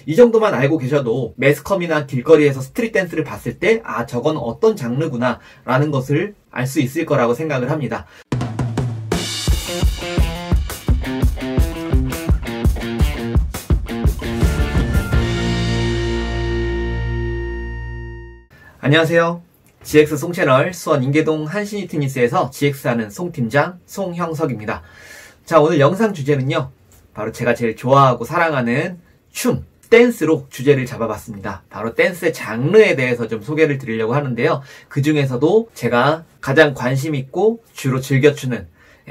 이 정도만 알고 계셔도 매스컴이나 길거리에서 스트릿 댄스를 봤을 때 아, 저건 어떤 장르구나 라는 것을 알 수 있을 거라고 생각을 합니다. 안녕하세요. GX 송채널 수원 인계동 한신이트니스에서 GX하는 송팀장 송형석입니다. 자, 오늘 영상 주제는요, 바로 제가 제일 좋아하고 사랑하는 춤, 댄스로 주제를 잡아봤습니다. 바로 댄스의 장르에 대해서 좀 소개를 드리려고 하는데요. 그 중에서도 제가 가장 관심 있고 주로 즐겨추는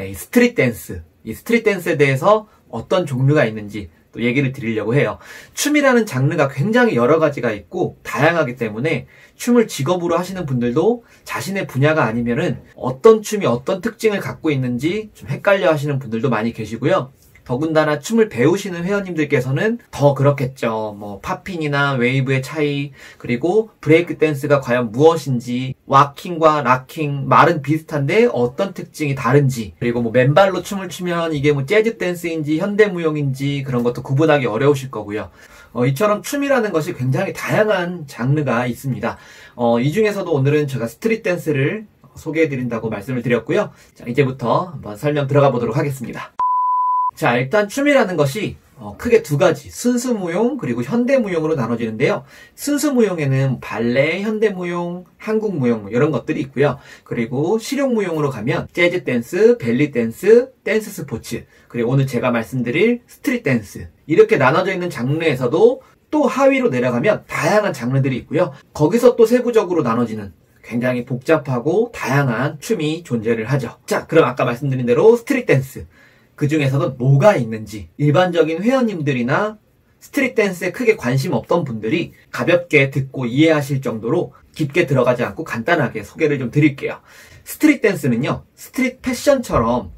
이 스트릿 댄스, 이 스트릿 댄스에 대해서 어떤 종류가 있는지 또 얘기를 드리려고 해요. 춤이라는 장르가 굉장히 여러 가지가 있고 다양하기 때문에 춤을 직업으로 하시는 분들도 자신의 분야가 아니면은 어떤 춤이 어떤 특징을 갖고 있는지 좀 헷갈려 하시는 분들도 많이 계시고요. 더군다나 춤을 배우시는 회원님들께서는 더 그렇겠죠. 뭐 팝핑이나 웨이브의 차이, 그리고 브레이크 댄스가 과연 무엇인지, 와킹과 락킹, 말은 비슷한데 어떤 특징이 다른지, 그리고 뭐 맨발로 춤을 추면 이게 뭐 재즈 댄스인지 현대무용인지 그런 것도 구분하기 어려우실 거고요. 이처럼 춤이라는 것이 굉장히 다양한 장르가 있습니다. 이 중에서도 오늘은 제가 스트릿 댄스를 소개해드린다고 말씀을 드렸고요. 자, 이제부터 한번 설명 들어가 보도록 하겠습니다. 자, 일단 춤이라는 것이 크게 두 가지, 순수무용 그리고 현대무용으로 나눠지는데요. 순수무용에는 발레, 현대무용, 한국무용 이런 것들이 있고요. 그리고 실용무용으로 가면 재즈 댄스, 벨리 댄스, 댄스 스포츠, 그리고 오늘 제가 말씀드릴 스트릿 댄스, 이렇게 나눠져 있는 장르에서도 또 하위로 내려가면 다양한 장르들이 있고요. 거기서 또 세부적으로 나눠지는 굉장히 복잡하고 다양한 춤이 존재를 하죠. 자, 그럼 아까 말씀드린 대로 스트릿 댄스, 그 중에서도 뭐가 있는지 일반적인 회원님들이나 스트릿 댄스에 크게 관심 없던 분들이 가볍게 듣고 이해하실 정도로 깊게 들어가지 않고 간단하게 소개를 좀 드릴게요. 스트릿 댄스는요, 스트릿 패션처럼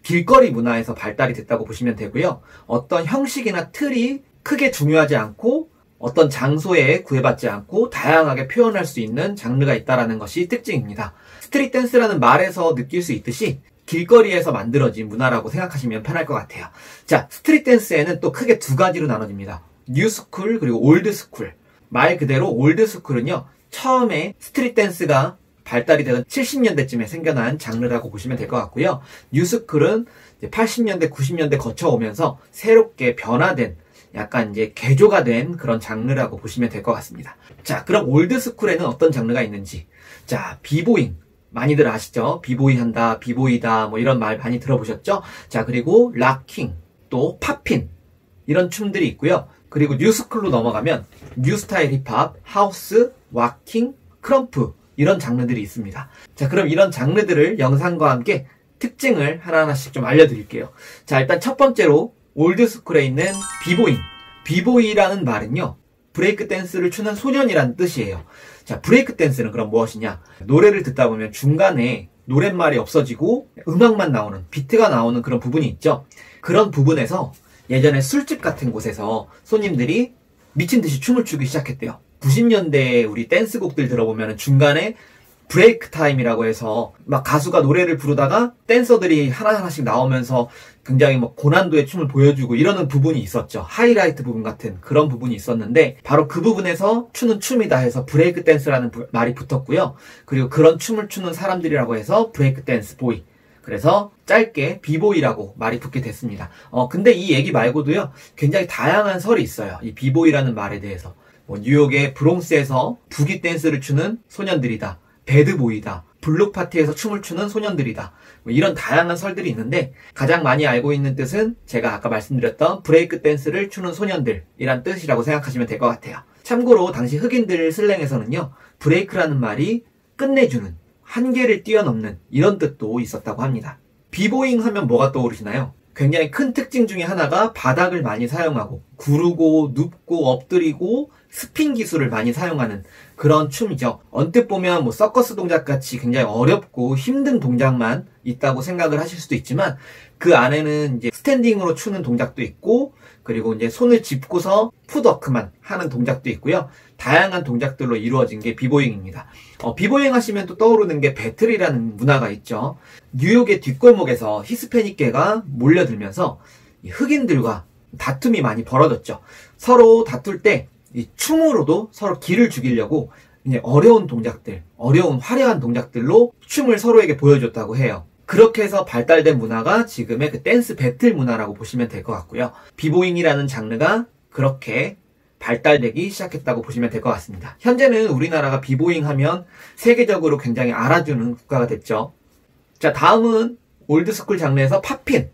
길거리 문화에서 발달이 됐다고 보시면 되고요. 어떤 형식이나 틀이 크게 중요하지 않고 어떤 장소에 구애받지 않고 다양하게 표현할 수 있는 장르가 있다는 것이 특징입니다. 스트릿 댄스라는 말에서 느낄 수 있듯이 길거리에서 만들어진 문화라고 생각하시면 편할 것 같아요. 자, 스트릿 댄스에는 또 크게 두 가지로 나눠집니다. 뉴스쿨 그리고 올드스쿨. 말 그대로 올드스쿨은요, 처음에 스트릿 댄스가 발달이 되던 70년대쯤에 생겨난 장르라고 보시면 될 것 같고요. 뉴스쿨은 80년대, 90년대 거쳐오면서 새롭게 변화된, 약간 이제 개조가 된 그런 장르라고 보시면 될 것 같습니다. 자, 그럼 올드스쿨에는 어떤 장르가 있는지. 자, 비보잉. 많이들 아시죠? 비보이 한다, 비보이다, 뭐 이런 말 많이 들어보셨죠? 자, 그리고 락킹, 또 팝핀, 이런 춤들이 있고요. 그리고 뉴스쿨로 넘어가면 뉴스타일 힙합, 하우스, 와킹, 크럼프, 이런 장르들이 있습니다. 자, 그럼 이런 장르들을 영상과 함께 특징을 하나하나씩 좀 알려드릴게요. 자, 일단 첫 번째로 올드스쿨에 있는 비보잉. 비보이라는 말은요, 브레이크 댄스를 추는 소년이란 뜻이에요. 자, 브레이크 댄스는 그럼 무엇이냐? 노래를 듣다 보면 중간에 노랫말이 없어지고 음악만 나오는, 비트가 나오는 그런 부분이 있죠. 그런 부분에서 예전에 술집 같은 곳에서 손님들이 미친 듯이 춤을 추기 시작했대요. 90년대 우리 댄스곡들 들어보면 중간에 브레이크 타임이라고 해서 막 가수가 노래를 부르다가 댄서들이 하나하나씩 나오면서 굉장히 뭐 고난도의 춤을 보여주고 이러는 부분이 있었죠. 하이라이트 부분 같은 그런 부분이 있었는데 바로 그 부분에서 추는 춤이다 해서 브레이크 댄스라는 말이 붙었고요. 그리고 그런 춤을 추는 사람들이라고 해서 브레이크 댄스 보이. 그래서 짧게 비보이라고 말이 붙게 됐습니다. 근데 이 얘기 말고도요, 굉장히 다양한 설이 있어요. 이 비보이라는 말에 대해서. 뭐 뉴욕의 브롱스에서 부기 댄스를 추는 소년들이다. 배드보이다. 블록 파티에서 춤을 추는 소년들이다. 뭐 이런 다양한 설들이 있는데 가장 많이 알고 있는 뜻은 제가 아까 말씀드렸던 브레이크 댄스를 추는 소년들이란 뜻이라고 생각하시면 될 것 같아요. 참고로 당시 흑인들 슬랭에서는요, 브레이크라는 말이 끝내주는, 한계를 뛰어넘는 이런 뜻도 있었다고 합니다. 비보잉 하면 뭐가 떠오르시나요? 굉장히 큰 특징 중에 하나가 바닥을 많이 사용하고 구르고 눕고 엎드리고 스핀 기술을 많이 사용하는 그런 춤이죠. 언뜻 보면 뭐 서커스 동작 같이 굉장히 어렵고 힘든 동작만 있다고 생각을 하실 수도 있지만 그 안에는 이제 스탠딩으로 추는 동작도 있고 그리고 이제 손을 짚고서 풋워크만 하는 동작도 있고요. 다양한 동작들로 이루어진 게 비보잉입니다. 비보잉 하시면 또 떠오르는 게 배틀이라는 문화가 있죠. 뉴욕의 뒷골목에서 히스패닉계가 몰려들면서 흑인들과 다툼이 많이 벌어졌죠. 서로 다툴 때 이 춤으로도 서로 기를 죽이려고 이제 어려운 동작들, 어려운 화려한 동작들로 춤을 서로에게 보여줬다고 해요. 그렇게 해서 발달된 문화가 지금의 그 댄스 배틀 문화라고 보시면 될 것 같고요. 비보잉이라는 장르가 그렇게 발달되기 시작했다고 보시면 될 것 같습니다. 현재는 우리나라가 비보잉 하면 세계적으로 굉장히 알아주는 국가가 됐죠. 자, 다음은 올드스쿨 장르에서 팝핀.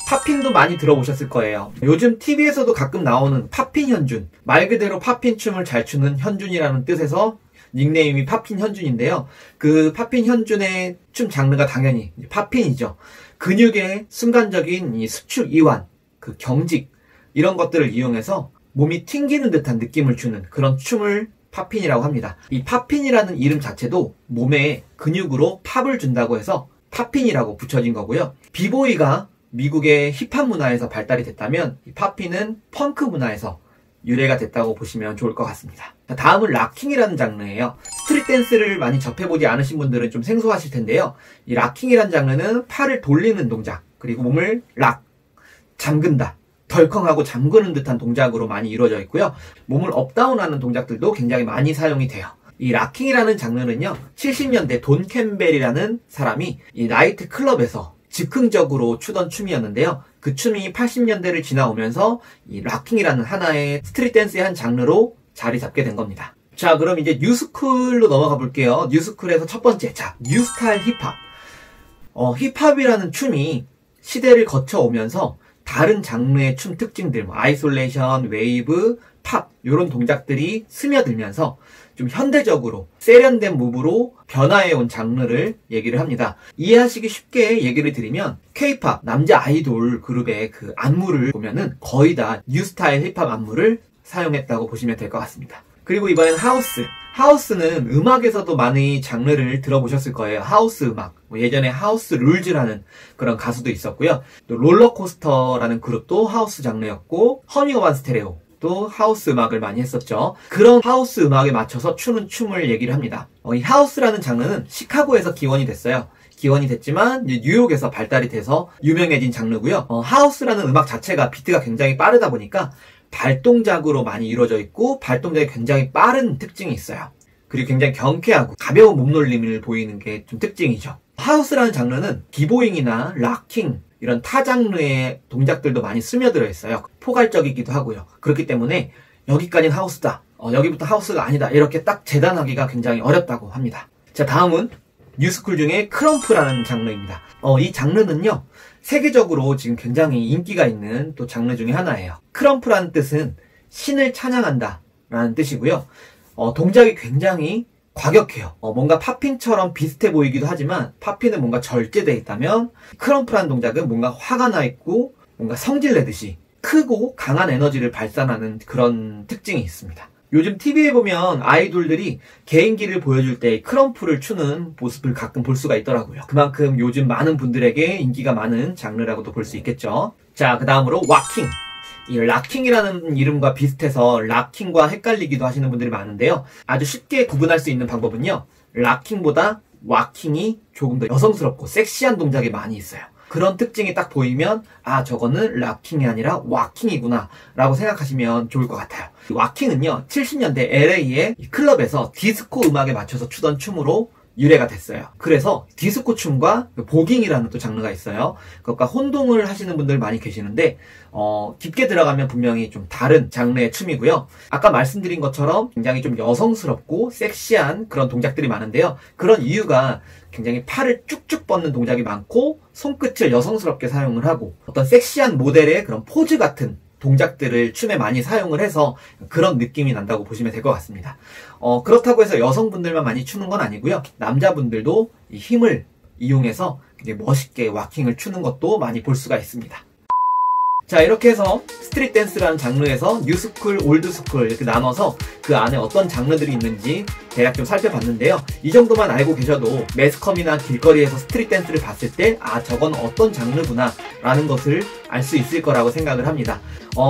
팝핀도 많이 들어보셨을 거예요. 요즘 TV에서도 가끔 나오는 팝핀 현준. 말 그대로 팝핀 춤을 잘 추는 현준이라는 뜻에서 닉네임이 팝핀 현준인데요. 그 팝핀 현준의 춤 장르가 당연히 팝핀이죠. 근육의 순간적인 이 수축 이완, 그 경직, 이런 것들을 이용해서 몸이 튕기는 듯한 느낌을 주는 그런 춤을 팝핀이라고 합니다. 이 팝핀이라는 이름 자체도 몸에 근육으로 팝을 준다고 해서 팝핀이라고 붙여진 거고요. 비보이가 미국의 힙합 문화에서 발달이 됐다면 이 팝핀은 펑크 문화에서 유래가 됐다고 보시면 좋을 것 같습니다. 다음은 락킹이라는 장르예요. 스트릿 댄스를 많이 접해보지 않으신 분들은 좀 생소하실 텐데요. 이 락킹이라는 장르는 팔을 돌리는 동작, 그리고 몸을 잠근다, 덜컹하고 잠그는 듯한 동작으로 많이 이루어져 있고요. 몸을 업다운하는 동작들도 굉장히 많이 사용이 돼요. 이 락킹이라는 장르는요, 70년대 돈 캠벨이라는 사람이 이 나이트 클럽에서 즉흥적으로 추던 춤이었는데요. 그 춤이 80년대를 지나오면서 이 락킹이라는 하나의 스트릿 댄스의 한 장르로 자리 잡게 된 겁니다. 자, 그럼 이제 뉴스쿨로 넘어가 볼게요. 뉴스쿨에서 첫 번째, 자, 뉴스타일 힙합. 힙합이라는 춤이 시대를 거쳐오면서 다른 장르의 춤 특징들, 아이솔레이션, 웨이브, 팝, 이런 동작들이 스며들면서 좀 현대적으로 세련된 무브로 변화해온 장르를 얘기를 합니다. 이해하시기 쉽게 얘기를 드리면 K-팝, 남자 아이돌 그룹의 그 안무를 보면은 거의 다 뉴스타일 힙합 안무를 사용했다고 보시면 될 것 같습니다. 그리고 이번엔 하우스. 하우스는 음악에서도 많이 장르를 들어보셨을 거예요. 하우스 음악. 예전에 하우스 룰즈라는 그런 가수도 있었고요. 또 롤러코스터라는 그룹도 하우스 장르였고, 허밍어반 스테레오 또 하우스 음악을 많이 했었죠. 그런 하우스 음악에 맞춰서 추는 춤을 얘기를 합니다. 이 하우스라는 장르는 시카고에서 기원이 됐어요. 기원이 됐지만 뉴욕에서 발달이 돼서 유명해진 장르고요. 하우스라는 음악 자체가 비트가 굉장히 빠르다 보니까 발동작으로 많이 이루어져 있고 발동작이 굉장히 빠른 특징이 있어요. 그리고 굉장히 경쾌하고 가벼운 몸놀림을 보이는 게 좀 특징이죠. 하우스라는 장르는 비보잉이나 락킹 이런 타 장르의 동작들도 많이 스며들어 있어요. 포괄적이기도 하고요. 그렇기 때문에 여기까지는 하우스다, 여기부터 하우스가 아니다, 이렇게 딱 재단하기가 굉장히 어렵다고 합니다. 자, 다음은 뉴스쿨 중에 크럼프라는 장르입니다. 이 장르는요, 세계적으로 지금 굉장히 인기가 있는 또 장르 중에 하나예요. 크럼프라는 뜻은 신을 찬양한다 라는 뜻이고요. 동작이 굉장히 과격해요. 뭔가 팝핀처럼 비슷해 보이기도 하지만 팝핀은 뭔가 절제되어 있다면 크럼프라는 동작은 뭔가 화가 나 있고 뭔가 성질내듯이 크고 강한 에너지를 발산하는 그런 특징이 있습니다. 요즘 TV에 보면 아이돌들이 개인기를 보여줄 때 크럼프를 추는 모습을 가끔 볼 수가 있더라고요. 그만큼 요즘 많은 분들에게 인기가 많은 장르라고도 볼 수 있겠죠. 자, 그 다음으로 왁킹. 이 락킹이라는 이름과 비슷해서 락킹과 헷갈리기도 하시는 분들이 많은데요. 아주 쉽게 구분할 수 있는 방법은요, 락킹보다 왁킹이 조금 더 여성스럽고 섹시한 동작이 많이 있어요. 그런 특징이 딱 보이면 아, 저거는 락킹이 아니라 왁킹이구나 라고 생각하시면 좋을 것 같아요. 왁킹은요, 70년대 LA의 클럽에서 디스코 음악에 맞춰서 추던 춤으로 유래가 됐어요. 그래서 디스코 춤과 보깅이라는 또 장르가 있어요. 그것과 혼동을 하시는 분들 많이 계시는데 깊게 들어가면 분명히 좀 다른 장르의 춤이고요. 아까 말씀드린 것처럼 굉장히 좀 여성스럽고 섹시한 그런 동작들이 많은데요. 그런 이유가 굉장히 팔을 쭉쭉 뻗는 동작이 많고 손끝을 여성스럽게 사용을 하고 어떤 섹시한 모델의 그런 포즈 같은 동작들을 춤에 많이 사용을 해서 그런 느낌이 난다고 보시면 될 것 같습니다. 그렇다고 해서 여성분들만 많이 추는 건 아니고요. 남자분들도 이 힘을 이용해서 멋있게 왁킹을 추는 것도 많이 볼 수가 있습니다. 자, 이렇게 해서 스트릿 댄스라는 장르에서 뉴스쿨, 올드스쿨 이렇게 나눠서 그 안에 어떤 장르들이 있는지 대략 좀 살펴봤는데요. 이 정도만 알고 계셔도 매스컴이나 길거리에서 스트릿 댄스를 봤을 때 아, 저건 어떤 장르구나 라는 것을 알 수 있을 거라고 생각을 합니다.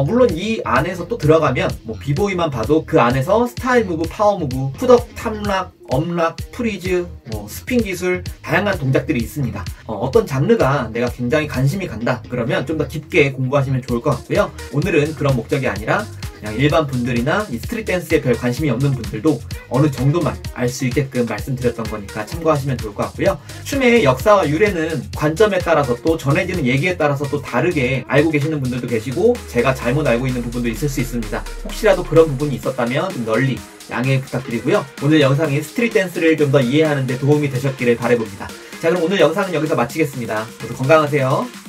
물론 이 안에서 또 들어가면 뭐 비보이만 봐도 그 안에서 스타일 무브, 파워 무브, 푸덕, 탑락, 업락, 프리즈, 스핀 기술, 다양한 동작들이 있습니다. 어떤 장르가 내가 굉장히 관심이 간다 그러면 좀 더 깊게 공부하시면 좋을 것 같고요. 오늘은 그런 목적이 아니라 그냥 일반 분들이나 이 스트릿 댄스에 별 관심이 없는 분들도 어느 정도만 알 수 있게끔 말씀드렸던 거니까 참고하시면 좋을 것 같고요. 춤의 역사와 유래는 관점에 따라서 또 전해지는 얘기에 따라서 또 다르게 알고 계시는 분들도 계시고 제가 잘못 알고 있는 부분도 있을 수 있습니다. 혹시라도 그런 부분이 있었다면 좀 널리 양해 부탁드리고요. 오늘 영상이 스트릿 댄스를 좀 더 이해하는 데 도움이 되셨기를 바라봅니다. 자, 그럼 오늘 영상은 여기서 마치겠습니다. 모두 건강하세요.